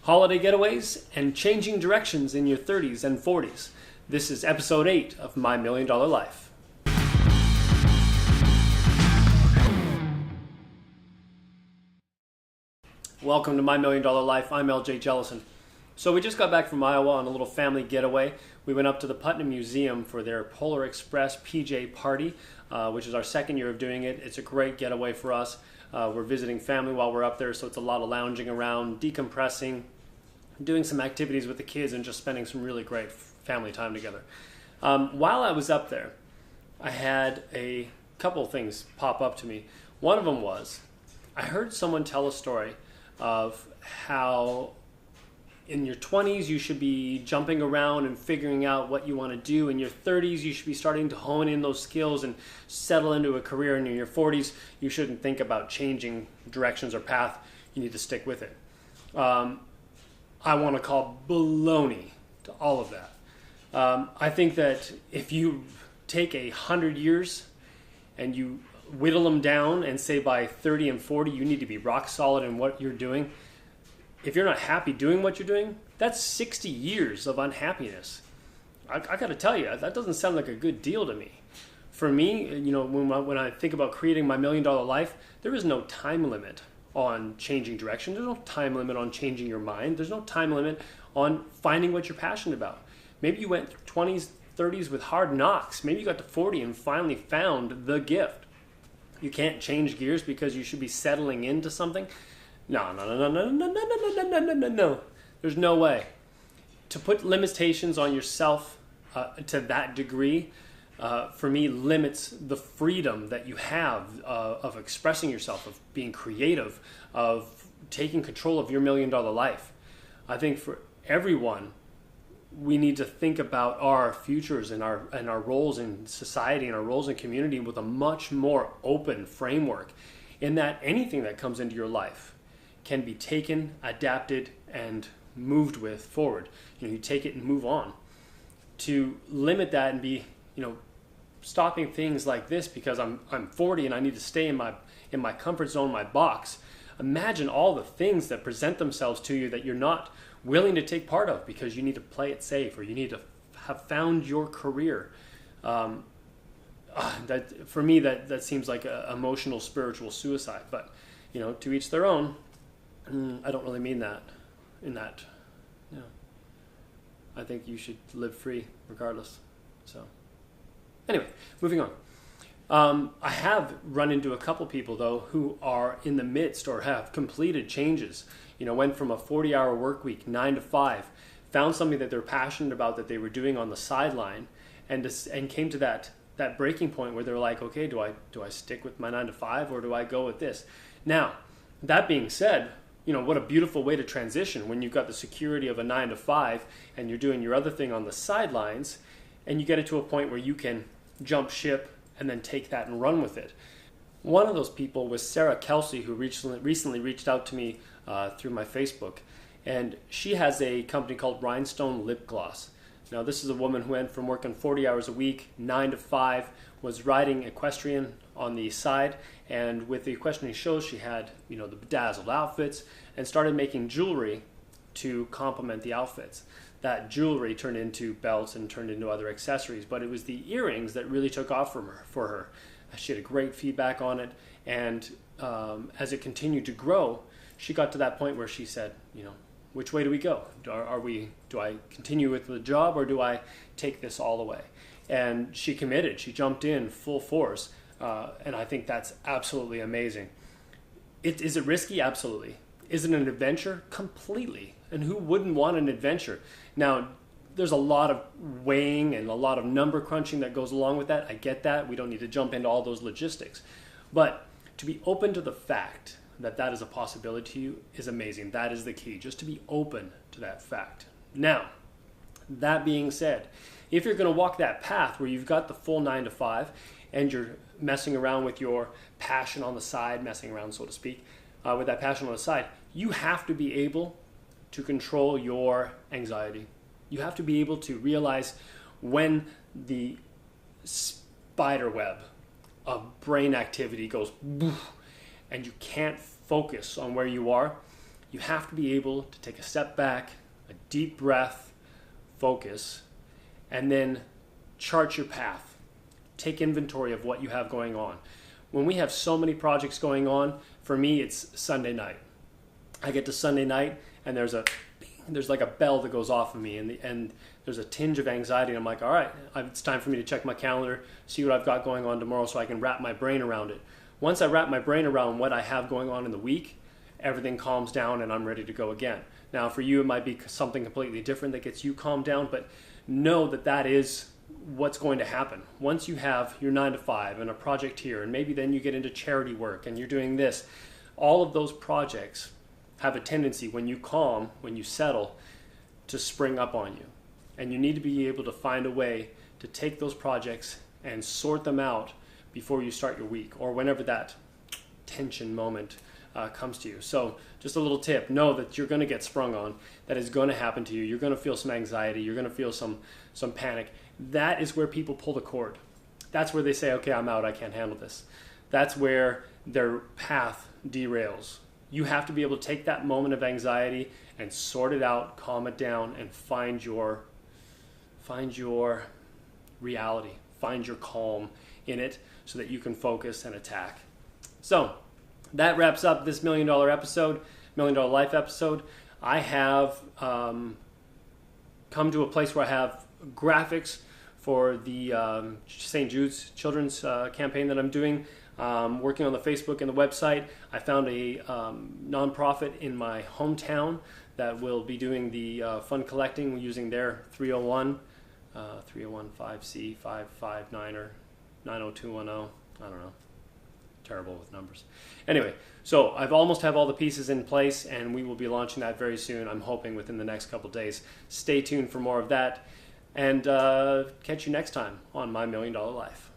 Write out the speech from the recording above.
holiday getaways, and changing directions in your 30s and 40s. This is episode 8 of My $1 Million Life. Welcome to My $1 Million Life. I'm LJ Jellison. So we just got back from Iowa on a little family getaway. We went up to the Putnam Museum for their Polar Express PJ party, which is our second year of doing it. It's a great getaway for us. We're visiting family while we're up there, so it's a lot of lounging around, decompressing, doing some activities with the kids, and just spending some really great family time together. While I was up there, I had a couple of things pop up to me. One of them was, I heard someone tell a story of how in your 20s you should be jumping around and figuring out what you want to do. In your 30s you should be starting to hone in those skills and settle into a career. And in your 40s you shouldn't think about changing directions or path. You need to stick with it. I want to call baloney to all of that. I think that if you take 100 years and you whittle them down and say by 30 and 40 you need to be rock solid in what you're doing, if you're not happy doing what you're doing, that's 60 years of unhappiness. I got to tell you, that doesn't sound like a good deal to me. For me, when I think about creating my $1 million life, there is no time limit on changing direction. There's no time limit on changing your mind. There's no time limit on finding what you're passionate about. Maybe you went through 20s, 30s with hard knocks. Maybe you got to 40 and finally found the gift. You can't change gears because you should be settling into something. No. There's no way. To put limitations on yourself to that degree, for me, limits the freedom that you have of expressing yourself, of being creative, of taking control of your $1 million life. I think for everyone, we need to think about our futures and our roles in society and our roles in community with a much more open framework, in that anything that comes into your life can be taken, adapted, and moved with forward. You take it and move on. To limit that and be, stopping things like this because I'm 40 and I need to stay in my comfort zone, my box. Imagine all the things that present themselves to you that you're not willing to take part of because you need to play it safe or you need to have found your career. That for me, that seems like a emotional, spiritual suicide. But to each their own. I don't really mean that in that. I think you should live free regardless. So anyway, moving on. I have run into a couple people though who are in the midst or have completed changes. Went from a 40-hour work week, 9 to 5, found something that they're passionate about that they were doing on the sideline, and came to that breaking point where they're like, okay, do I stick with my 9 to 5 or do I go with this? Now, that being said, what a beautiful way to transition when you've got the security of a 9 to 5 and you're doing your other thing on the sidelines, and you get it to a point where you can jump ship and then take that and run with it. One of those people was Sarah Kelsey, who recently reached out to me through my Facebook, and she has a company called Rhinestone Lip Gloss. Now, this is a woman who went from working 40 hours a week, 9 to 5, was riding equestrian on the side, and with the equestrian shows, she had, the bedazzled outfits, and started making jewelry to complement the outfits. That jewelry turned into belts and turned into other accessories, but it was the earrings that really took off for her. She had a great feedback on it, and as it continued to grow, she got to that point where she said, which way do we go? Do I continue with the job or do I take this all the way? And she committed. She jumped in full force, and I think that's absolutely amazing. Is it risky? Absolutely. Is it an adventure? Completely. And who wouldn't want an adventure? Now, there's a lot of weighing and a lot of number crunching that goes along with that. I get that. We don't need to jump into all those logistics. But to be open to the fact that is a possibility to you is amazing. That is the key, just to be open to that fact. Now, that being said, if you're going to walk that path where you've got the full 9 to 5 and you're messing around with your passion on the side, messing around, so to speak, with that passion on the side, you have to be able to control your anxiety. You have to be able to realize when the spider web of brain activity goes and you can't focus on where you are. You have to be able to take a step back, a deep breath, focus, and then chart your path. Take inventory of what you have going on. When we have so many projects going on, for me it's Sunday night. I get to Sunday night and there's like a bell that goes off of me, and there's a tinge of anxiety, and I'm like, all right, it's time for me to check my calendar, see what I've got going on tomorrow so I can wrap my brain around it. Once I wrap my brain around what I have going on in the week, everything calms down and I'm ready to go again. Now for you it might be something completely different that gets you calmed down, but know that that is what's going to happen. Once you have your 9 to 5 and a project here, and maybe then you get into charity work and you're doing this, all of those projects have a tendency, when you calm, when you settle, to spring up on you. And you need to be able to find a way to take those projects and sort them out before you start your week, or whenever that tension moment comes to you. So just a little tip, know that you're going to get sprung on. That is going to happen to you. You're going to feel some anxiety. You're going to feel some panic. That is where people pull the cord. That's where they say, okay, I'm out. I can't handle this. That's where their path derails. You have to be able to take that moment of anxiety and sort it out, calm it down, and find your reality, find your calm in it so that you can focus and attack. So that wraps up this $1 Million episode, $1 Million Life episode. I have come to a place where I have graphics for the St. Jude's Children's campaign that I'm doing. Working on the Facebook and the website. I found a nonprofit in my hometown that will be doing the fund collecting using their 301 5C 559 or 90210. I don't know. Terrible with numbers. Anyway, so I've almost have all the pieces in place, and we will be launching that very soon. I'm hoping within the next couple days. Stay tuned for more of that, and catch you next time on My $1 Million Life.